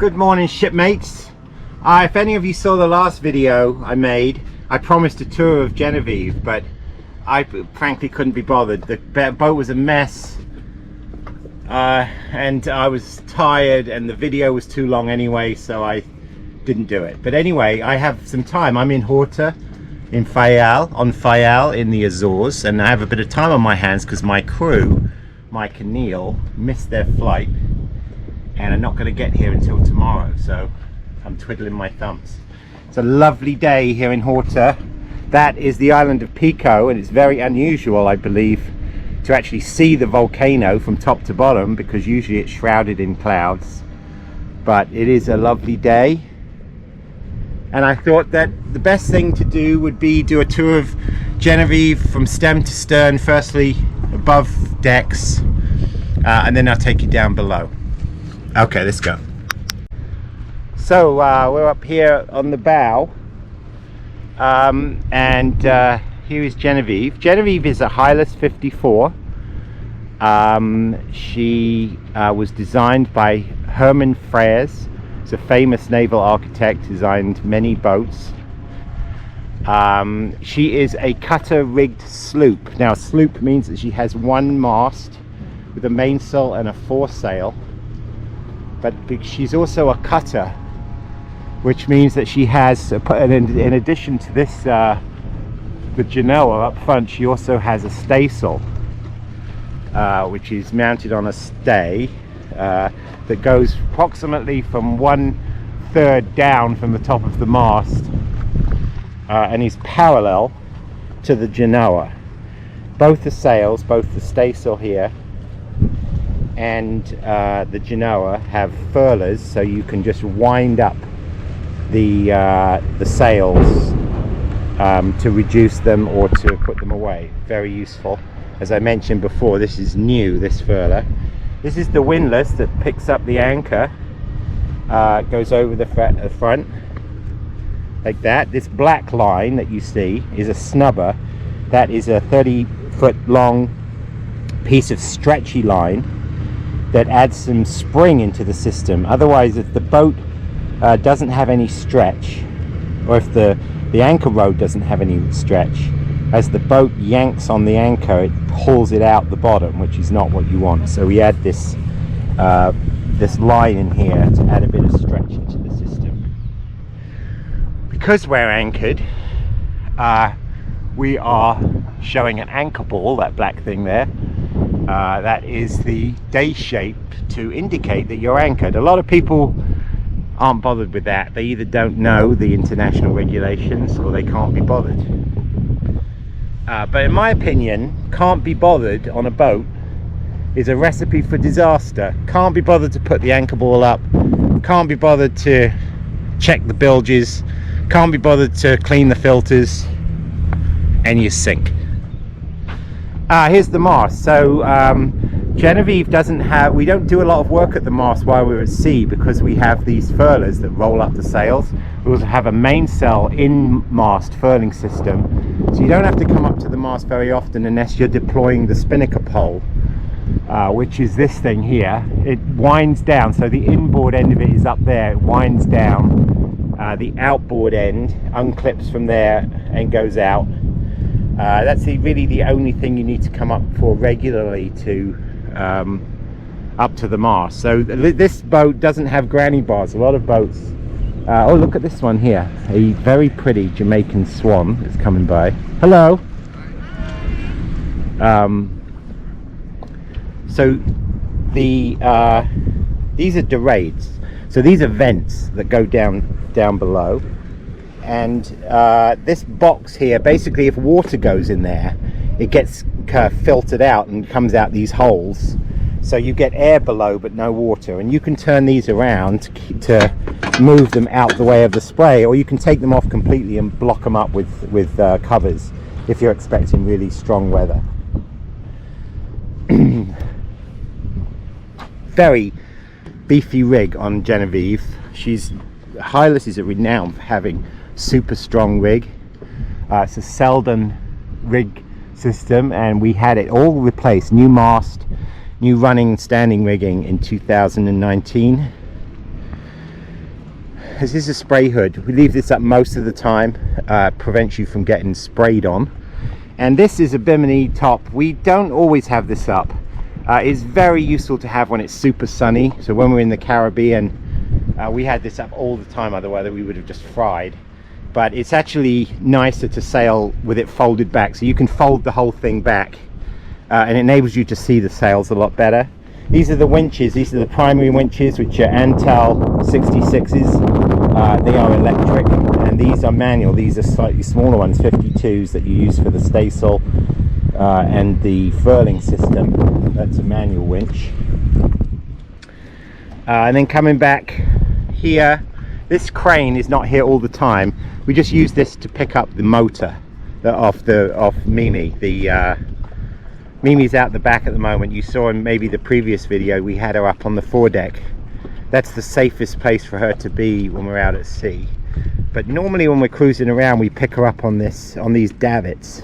Good morning, shipmates. If any of you saw the last video I made, I promised a tour of Genevieve, but I frankly couldn't be bothered. The boat was a mess, and I was tired, and the video was too long anyway, so I didn't do it. But anyway, I have some time. I'm in Horta, in Fayal in the Azores, and I have a bit of time on my hands because my crew, Mike and Neil, missed their flight and are not going to get here until tomorrow, so I'm twiddling my thumbs. It's a lovely day here in Horta. That is the island of Pico, and it's very unusual, I believe, to actually see the volcano from top to bottom, because usually it's shrouded in clouds. But it is a lovely day, and I thought that the best thing to do would be do a tour of Genevieve from stem to stern, firstly above decks, and then I'll take you down below. Okay, let's go. So we're up here on the bow, and here is Genevieve. Genevieve is a Hylas 54. She was designed by Herman Freyes. He's a famous naval architect, designed many boats. She is a cutter-rigged sloop. Now, sloop means that she has one mast with a mainsail and a foresail, but she's also a cutter, which means that she has, in addition to this, the Genoa up front, she also has a staysail, which is mounted on a stay that goes approximately from 1/3 down from the top of the mast, and is parallel to the Genoa. Both the sails, both the staysail here and the Genoa, have furlers, so you can just wind up the sails to reduce them or to put them away. Very useful. As I mentioned before, this is new, this furler. This is the windlass that picks up the anchor, goes over the front like that. This black line that you see is a snubber. That is a 30-foot long piece of stretchy line that adds some spring into the system. Otherwise, if the boat doesn't have any stretch, or if the anchor rod doesn't have any stretch, as the boat yanks on the anchor, it pulls it out the bottom, which is not what you want. So we add this this line in here to add a bit of stretch into the system. Because we're anchored, we are showing an anchor ball, that black thing there. That is the day shape to indicate that you're anchored. A lot of people aren't bothered with that. They either don't know the international regulations or they can't be bothered. But in my opinion, can't be bothered on a boat is a recipe for disaster. Can't be bothered to put the anchor ball up, can't be bothered to check the bilges, can't be bothered to clean the filters, and you sink. Here's the mast. So Genevieve doesn't have, we don't do a lot of work at the mast while we're at sea, because we have these furlers that roll up the sails. We also have a mainsail in mast furling system, so you don't have to come up to the mast very often unless you're deploying the spinnaker pole, which is this thing here. It winds down, so the inboard end of it is up there, it winds down, the outboard end unclips from there and goes out. That's really the only thing you need to come up for regularly to up to the mast. So this boat doesn't have granny bars. A lot of boats, oh, look at this one here, a very pretty Jamaican swan is coming by. Hello. So these are derades, so these are vents that go down below. And this box here, basically if water goes in there, it gets filtered out and comes out these holes, so you get air below but no water. And you can turn these around to move them out the way of the spray, or you can take them off completely and block them up with covers if you're expecting really strong weather. Very beefy rig on Genevieve. Hylas is renowned for having super strong rig. It's a Selden rig system, and we had it all replaced, new mast, new running standing rigging in 2019. this is a spray hood. We leave this up most of the time, prevents you from getting sprayed on. And this is a bimini top. We don't always have this up. It's very useful to have when it's super sunny. So when we're in the Caribbean, we had this up all the time, otherwise we would have just fried. But it's actually nicer to sail with it folded back, so you can fold the whole thing back, and it enables you to see the sails a lot better. These are the winches. These are the primary winches, which are Antal 66s. They are electric, and these are manual. These are slightly smaller ones, 52s, that you use for the staysail, and the furling system. That's a manual winch. And then coming back here, this crane is not here all the time. We just use this to pick up the motor off Mimi. Mimi's out the back at the moment. You saw in maybe the previous video we had her up on the foredeck. That's the safest place for her to be when we're out at sea. But normally when we're cruising around, we pick her up on these davits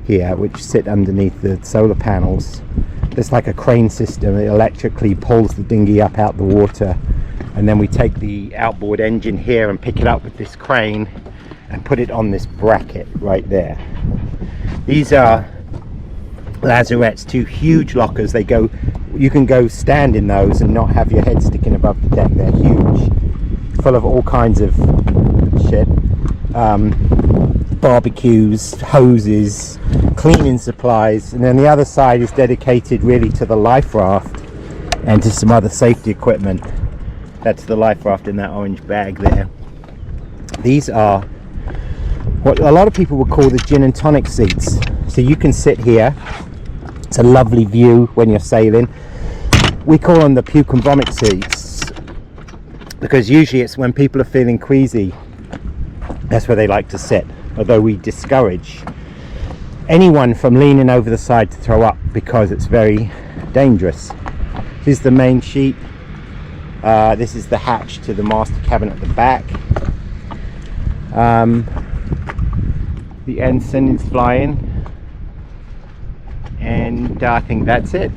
here, which sit underneath the solar panels. There's like a crane system that electrically pulls the dinghy up out the water, and then we take the outboard engine here and pick it up with this crane and put it on this bracket right there. These are lazarettes, two huge lockers. You can go stand in those and not have your head sticking above the deck. They're huge, full of all kinds of shit. Barbecues, hoses, cleaning supplies, and then the other side is dedicated really to the life raft and to some other safety equipment. That's the life raft in that orange bag there. These are what a lot of people would call the gin and tonic seats. So you can sit here. It's a lovely view when you're sailing. We call them the puke and vomit seats because usually it's when people are feeling queasy, that's where they like to sit. Although we discourage anyone from leaning over the side to throw up because it's very dangerous. This is the main sheet. This is the hatch to the master cabin at the back. The ensign is flying, and I think that's it.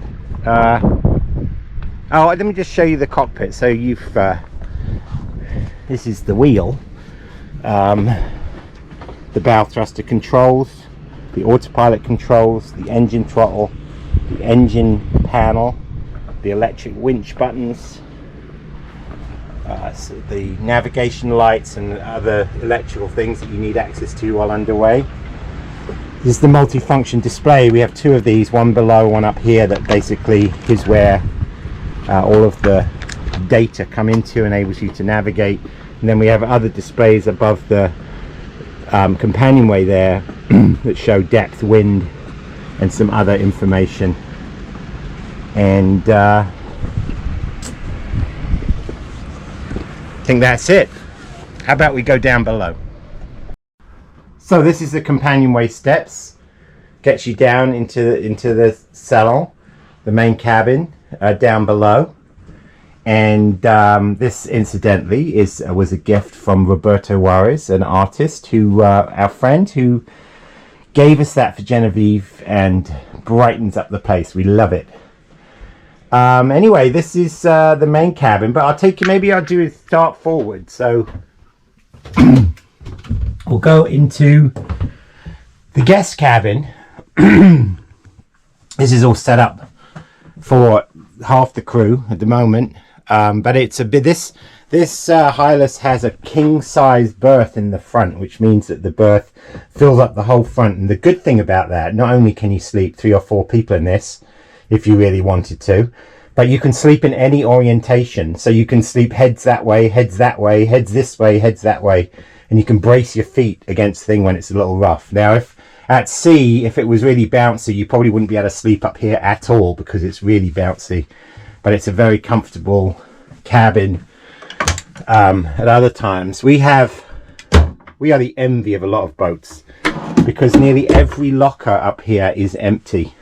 Oh, let me just show you the cockpit. So this is the wheel, the bow thruster controls, the autopilot controls, the engine throttle, the engine panel, the electric winch buttons, so the navigation lights and other electrical things that you need access to while underway. This is the multifunction display. We have two of these, one below, one up here, that basically is where all of the data come into, enables you to navigate. And then we have other displays above the companionway there that show depth, wind, and some other information. And I think that's it. How about we go down below? So this is the companionway steps. Gets you down into the salon, the main cabin, down below. And this, incidentally, was a gift from Roberto Juarez, an artist who, our friend, who gave us that for Genevieve, and brightens up the place. We love it. Anyway, this is the main cabin, but maybe I'll do a start forward. So we'll go into the guest cabin. This is all set up for half the crew at the moment, but it's a bit. This Hylas has a king-size berth in the front, which means that the berth fills up the whole front. And the good thing about that, not only can you sleep 3 or 4 people in this, if you really wanted to, but you can sleep in any orientation. So you can sleep heads that way, heads that way, heads this way, heads that way, and you can brace your feet against thing when it's a little rough. Now, if at sea, if it was really bouncy, you probably wouldn't be able to sleep up here at all because it's really bouncy. But it's a very comfortable cabin. At other times, we are the envy of a lot of boats because nearly every locker up here is empty.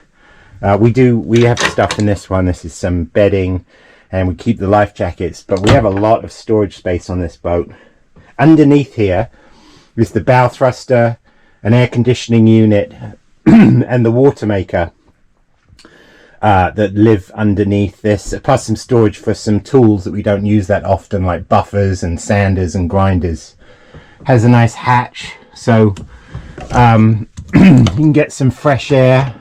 We have stuff in this one. This is some bedding, and we keep the life jackets, but we have a lot of storage space on this boat. Underneath here is the bow thruster, an air conditioning unit, and the water maker. that live underneath this, plus some storage for some tools that we don't use that often, like buffers and sanders and grinders. Has a nice hatch, so you can get some fresh air.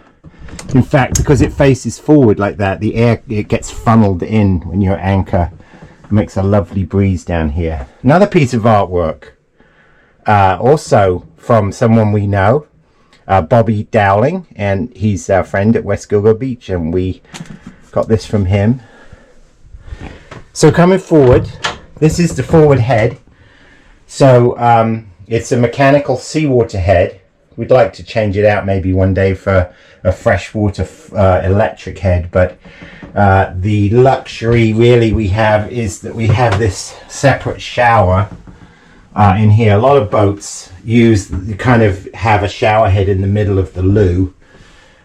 In fact, because it faces forward like that, the air, it gets funneled in when you're at anchor. It makes a lovely breeze down here. Another piece of artwork, also from someone we know, Bobby Dowling, and he's our friend at West Gilgo Beach, and we got this from him. So coming forward, this is the forward head. So it's a mechanical seawater head. We'd like to change it out maybe one day for a freshwater electric head, but the luxury really we have is that we have this separate shower in here. A lot of boats kind of have a shower head in the middle of the loo,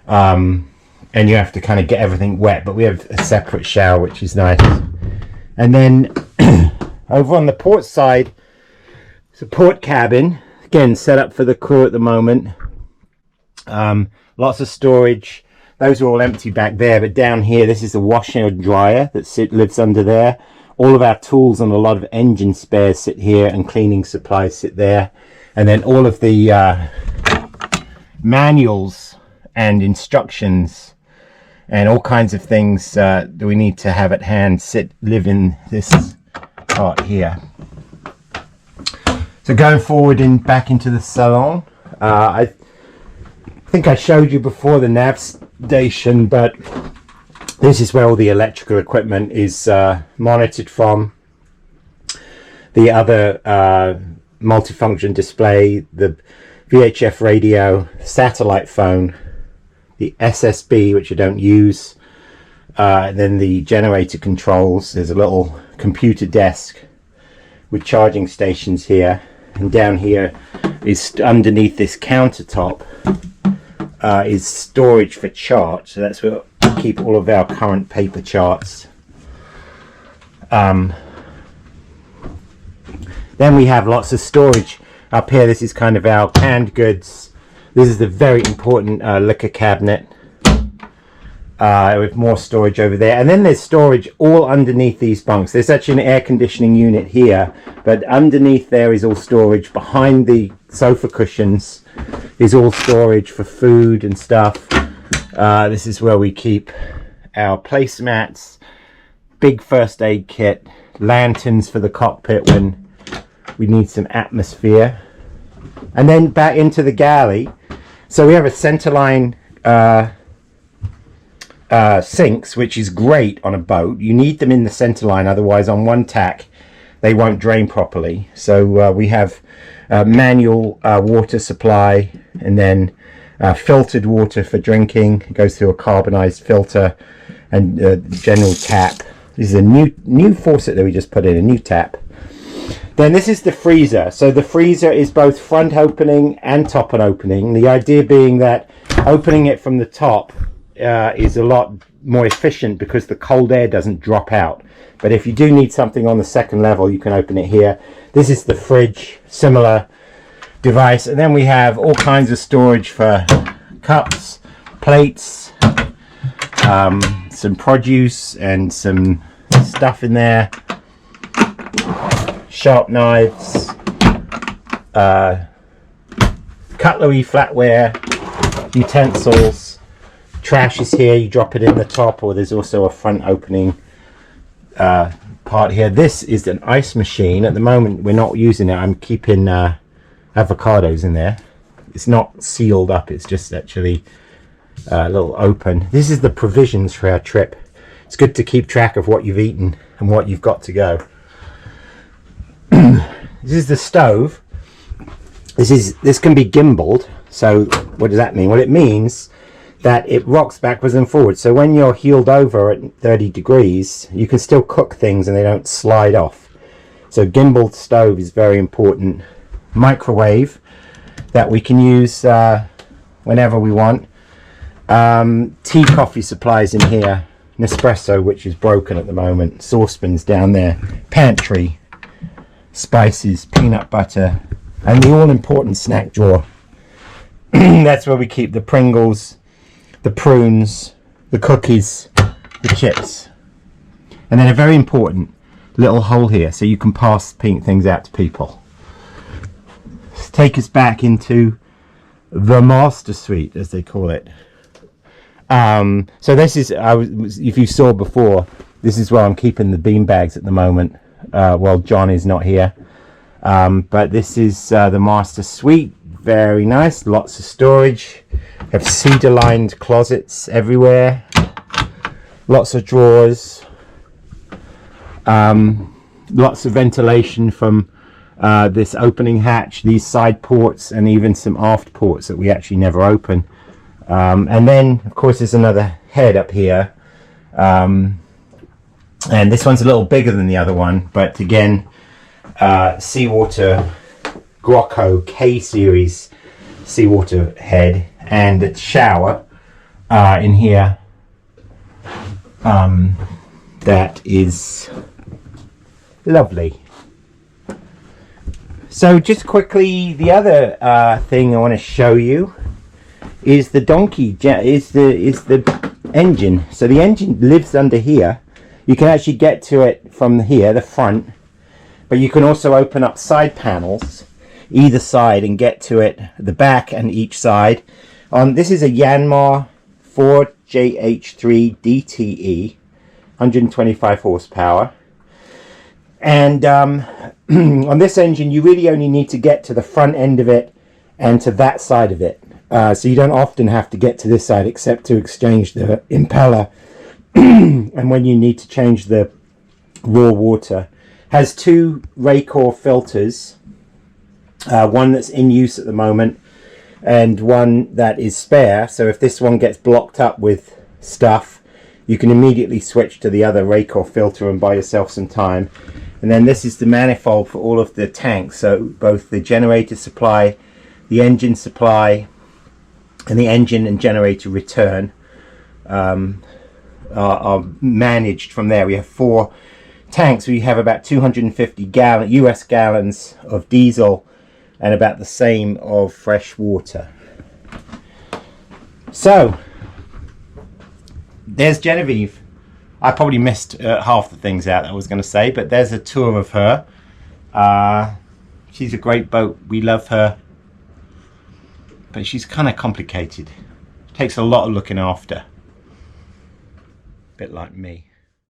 and you have to kind of get everything wet, but we have a separate shower, which is nice. And then over on the port side, it's a port cabin, again set up for the crew at the moment. Lots of storage. Those are all empty back there, but down here, this is the washer and dryer that lives under there. All of our tools and a lot of engine spares sit here, and cleaning supplies sit there. And then all of the manuals and instructions and all kinds of things that we need to have at hand live in this part here. So going forward back into the salon, I think I showed you before the nav station, but this is where all the electrical equipment is monitored from. The other multifunction display, the VHF radio, satellite phone, the SSB, which I don't use, and then the generator controls. There's a little computer desk with charging stations here, and down here is underneath this countertop is storage for charts. So that's where we keep all of our current paper charts. Then we have lots of storage up here. This is kind of our canned goods. This is the very important liquor cabinet with more storage over there. And then there's storage all underneath these bunks. There's actually an air conditioning unit here, but underneath there is all storage. Behind the sofa cushions is all storage for food and stuff. This is where we keep our placemats, big first aid kit, lanterns for the cockpit when we need some atmosphere. And then back into the galley. So we have a centerline sinks, which is great on a boat. You need them in the centerline, otherwise on one tack they won't drain properly. So we have manual water supply, and then filtered water for drinking. It goes through a carbonized filter, and general tap. This is a new faucet that we just put in, a new tap. Then this is the freezer. So the freezer is both front opening and top opening. The idea being that opening it from the top is a lot more efficient because the cold air doesn't drop out. But if you do need something on the second level, you can open it here. This is the fridge, similar device. And then we have all kinds of storage for cups, plates, some produce and some stuff in there. Sharp knives, cutlery, flatware, utensils. Trash is here, you drop it in the top, or there's also a front opening part here. This is an ice machine. At the moment we're not using it. I'm keeping avocados in there. It's not sealed up, it's just actually a little open. This is the provisions for our trip. It's good to keep track of what you've eaten and what you've got to go. This is the stove. This can be gimbaled. So what does that mean? Well, it means that it rocks backwards and forwards. So when you're heeled over at 30 degrees, you can still cook things and they don't slide off. So gimbaled stove is very important. Microwave that we can use whenever we want. Tea, coffee supplies in here. Nespresso, which is broken at the moment. Saucepans down there. Pantry. Spices, peanut butter, and the all-important snack drawer. That's where we keep the Pringles, the prunes, the cookies, the chips. And then a very important little hole here so you can pass pink things out to people. Let's take us back into the master suite, as they call it. So this is, if you saw before, this is where I'm keeping the bean bags at the moment while John is not here. But this is the master suite. Very nice, lots of storage. Have cedar lined closets everywhere, lots of drawers, lots of ventilation from this opening hatch, these side ports, and even some aft ports that we actually never open. And then of course there's another head up here, and this one's a little bigger than the other one, but again, seawater Grocco K series seawater head, and a shower in here that is lovely. So just quickly, the other thing I want to show you is the donkey, is the engine. So the engine lives under here. You can actually get to it from here, the front, but you can also open up side panels either side and get to it, the back and each side. This is a Yanmar 4JH3 DTE, 125 horsepower. And on this engine, you really only need to get to the front end of it and to that side of it. So you don't often have to get to this side except to exchange the impeller and when you need to change the raw water. Has two Raycor filters, one that's in use at the moment and one that is spare. So if this one gets blocked up with stuff, you can immediately switch to the other Raycor filter and buy yourself some time. And then this is the manifold for all of the tanks, so both the generator supply, the engine supply, and the engine and generator return are managed from there. We have 4 tanks. We have about 250 US gallons of diesel and about the same of fresh water. So there's Genevieve. I probably missed half the things out that I was going to say, but there's a tour of her. She's a great boat. We love her, but she's kind of complicated. Takes a lot of looking after. A bit like me.